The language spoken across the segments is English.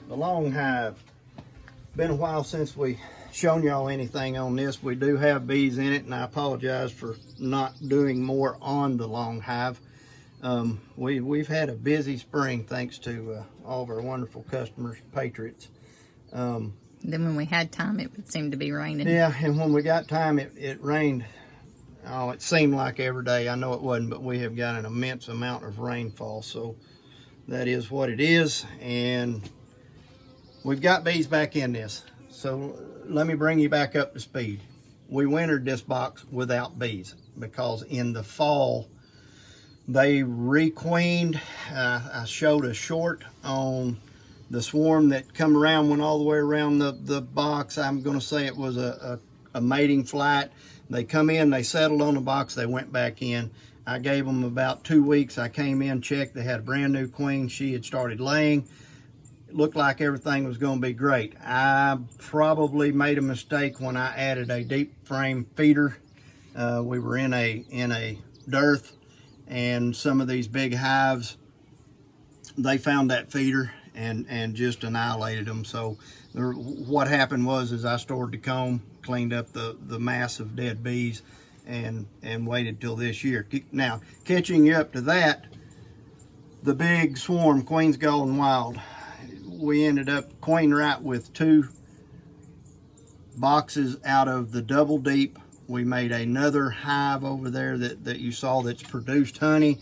the long hive. Been a while since we shown y'all anything on this. We do have bees in it, and I apologize for not doing more on the long hive. We've had a busy spring thanks to all of our wonderful customers, patriots. Then when we had time, it would seem to be raining. Yeah, and when we got time, it rained. Oh, it seemed like every day. I know it wasn't, but we have got an immense amount of rainfall, so that is what it is. And we've got bees back in this. So let me bring you back up to speed. We wintered this box without bees because in the fall, they requeened. I showed a short on the swarm that come around, went all the way around the box. I'm going to say it was a mating flight. They come in, they settled on the box, they went back in. I gave them about 2 weeks. I came in, checked, they had a brand new queen. She had started laying. It looked like everything was going to be great. I probably made a mistake when I added a deep frame feeder. We were in a dearth, and some of these big hives, they found that feeder and just annihilated them. So what happened was I stored the comb, cleaned up the mass of dead bees, and waited till this year. Now, catching you up to that, the big swarm, Queen's Golden Wild, we ended up queen right with 2 boxes out of the double deep. We made another hive over there that you saw that's produced honey.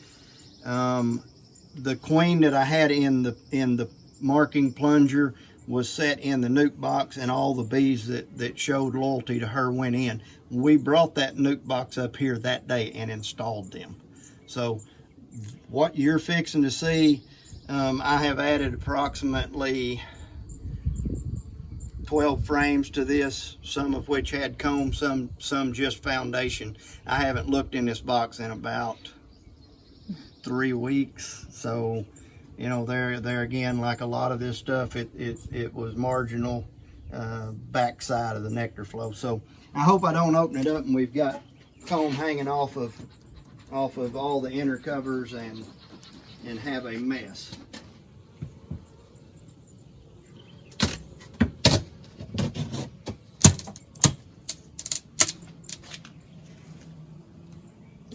The queen that I had in the marking plunger was set in the nuke box, and all the bees that showed loyalty to her went in. We brought that nuke box up here that day and installed them. So what you're fixing to see, I have added approximately 12 frames to this, some of which had comb, some just foundation. I haven't looked in this box in about 3 weeks, so you know, there again, like a lot of this stuff, it was marginal backside of the nectar flow. So I hope I don't open it up and we've got comb hanging off of all the inner covers and have a mess.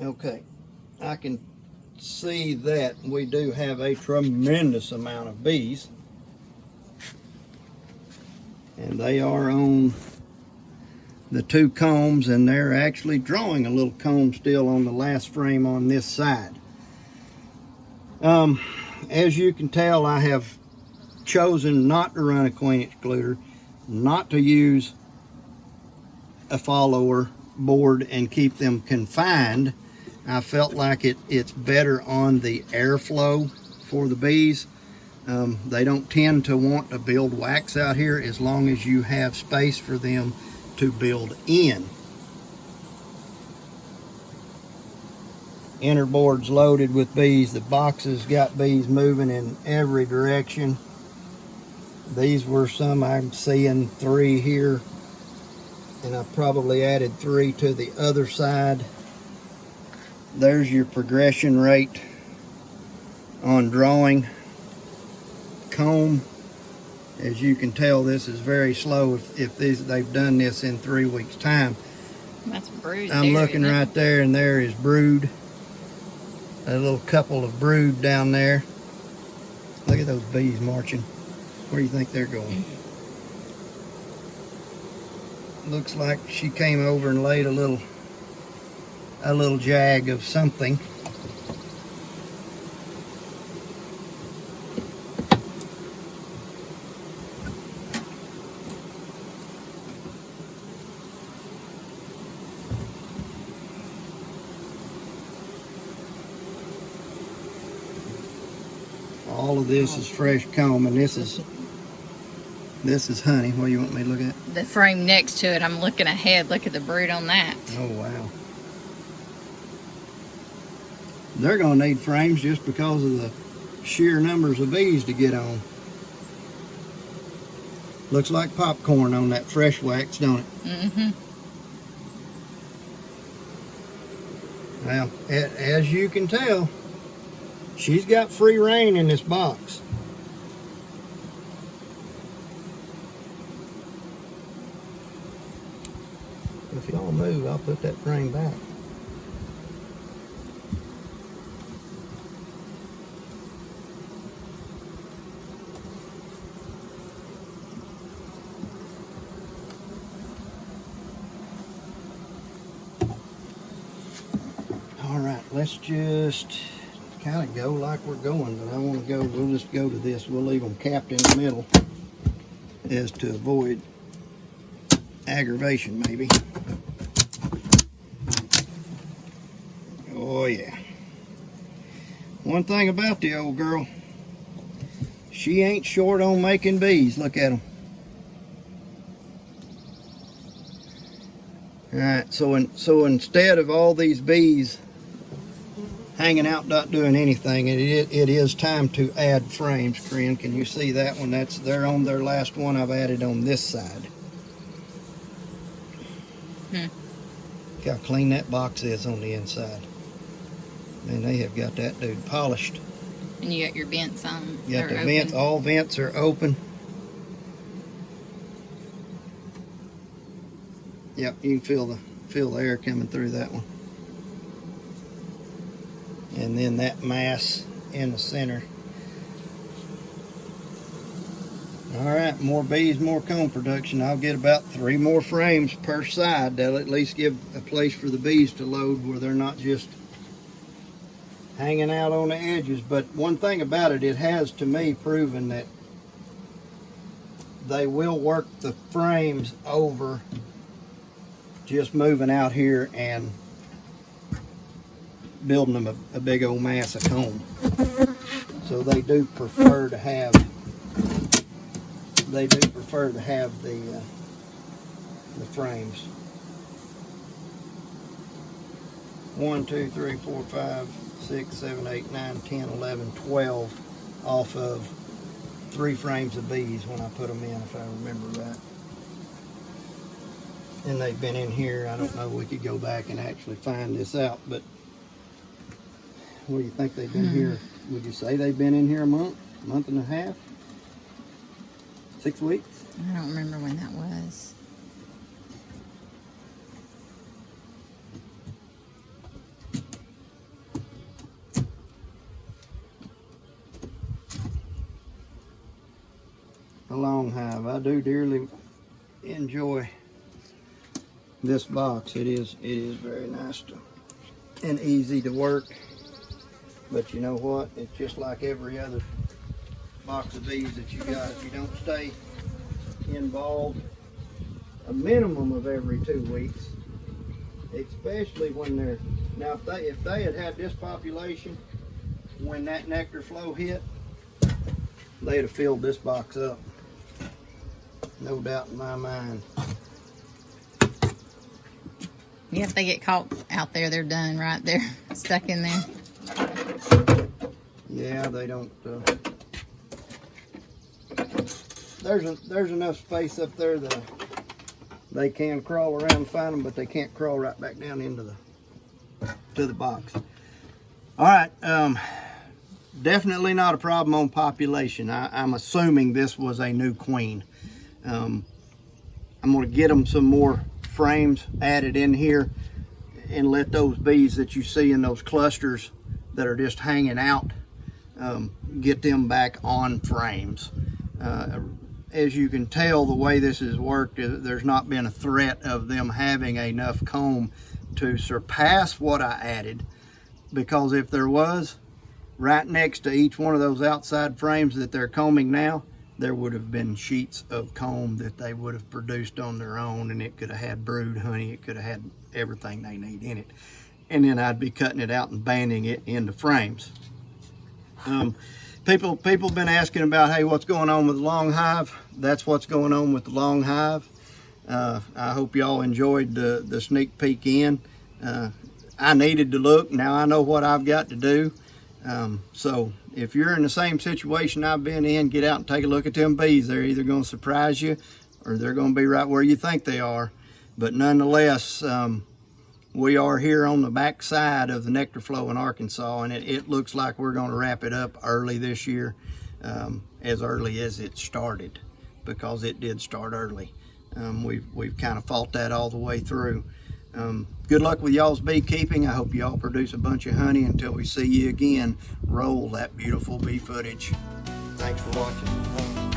Okay, I can see that we do have a tremendous amount of bees, and they are on the 2 combs, and they're actually drawing a little comb still on the last frame on this side. As you can tell, I have chosen not to run a queen excluder, not to use a follower board and keep them confined. I felt like it's better on the airflow for the bees. They don't tend to want to build wax out here as long as you have space for them to build in. Inner board's loaded with bees. The boxes got bees moving in every direction. These were some, I'm seeing 3 here, and I probably added 3 to the other side. There's your progression rate on drawing comb. As you can tell, this is very slow if they've done this in 3 weeks time. That's brood. I'm looking right there, and there is brood. A little couple of brood down there. Look at those bees marching. Where do you think they're going? Looks like she came over and laid a little jag of something. All of this is fresh comb, and this is honey. What do you want me to look at? The frame next to it, I'm looking ahead. Look at the brood on that. Oh, wow. They're going to need frames just because of the sheer numbers of bees to get on. Looks like popcorn on that fresh wax, don't it? Mm-hmm. Well, as you can tell, she's got free reign in this box. y'all move, I'll put that frame back. All right, let's just kind of go like we're going, but I want to go, we'll just go to this. We'll leave them capped in the middle as to avoid aggravation maybe. Oh yeah. One thing about the old girl, she ain't short on making bees. Look at them. All right, so instead of all these bees hanging out not doing anything, it is time to add frames. Corinne, can you see that one? They're on their last one. I've added on this side. Look how clean that box is on the inside. And they have got that dude polished. And you got your vents on. You got the vents, all vents are open. Yep, you can feel the air coming through that one. And then that mass in the center. All right, more bees, more comb production. I'll get about 3 more frames per side. That'll at least give a place for the bees to load where they're not just hanging out on the edges. But one thing about it, it has to me proven that they will work the frames over just moving out here and building them a big old mass of comb. So they do prefer to have the frames. 1, 2, 3, 4, 5, 6, 7, 8, 9, 10, 11, 12 off of 3 frames of bees when I put them in, if I remember right. And they've been in here, I don't know, we could go back and actually find this out, but what do you think they've been here? Would you say they've been in here a month and a half? 6 weeks? I don't remember when that was. A long hive. I do dearly enjoy this box. It is very nice and easy to work. But you know what? It's just like every other box of bees that you got. If you don't stay involved a minimum of every 2 weeks, especially when they're, now if they had this population when that nectar flow hit, they'd have filled this box up. No doubt in my mind. Yeah, if they get caught out there, they're done right there, stuck in there. Yeah, they don't. There's enough space up there that they can crawl around and find them, but they can't crawl right back down into the box. All right, definitely not a problem on population. I'm assuming this was a new queen. I'm going to get them some more frames added in here and let those bees that you see in those clusters that are just hanging out, get them back on frames. As you can tell, the way this has worked, there's not been a threat of them having enough comb to surpass what I added, because if there was, right next to each one of those outside frames that they're combing now, there would have been sheets of comb that they would have produced on their own, and it could have had brood honey, it could have had everything they need in it. And then I'd be cutting it out and banding it into frames. People been asking about, hey, what's going on with the long hive? That's what's going on with the long hive. I hope y'all enjoyed the sneak peek in. I needed to look. Now I know what I've got to do. So if you're in the same situation I've been in, get out and take a look at them bees. They're either going to surprise you or they're going to be right where you think they are. But nonetheless, we are here on the back side of the nectar flow in Arkansas, and it looks like we're going to wrap it up early this year, as early as it started, because it did start early. We've kind of fought that all the way through. Good luck with y'all's beekeeping. I hope y'all produce a bunch of honey. Until we see you again, roll that beautiful bee footage. Thanks for watching.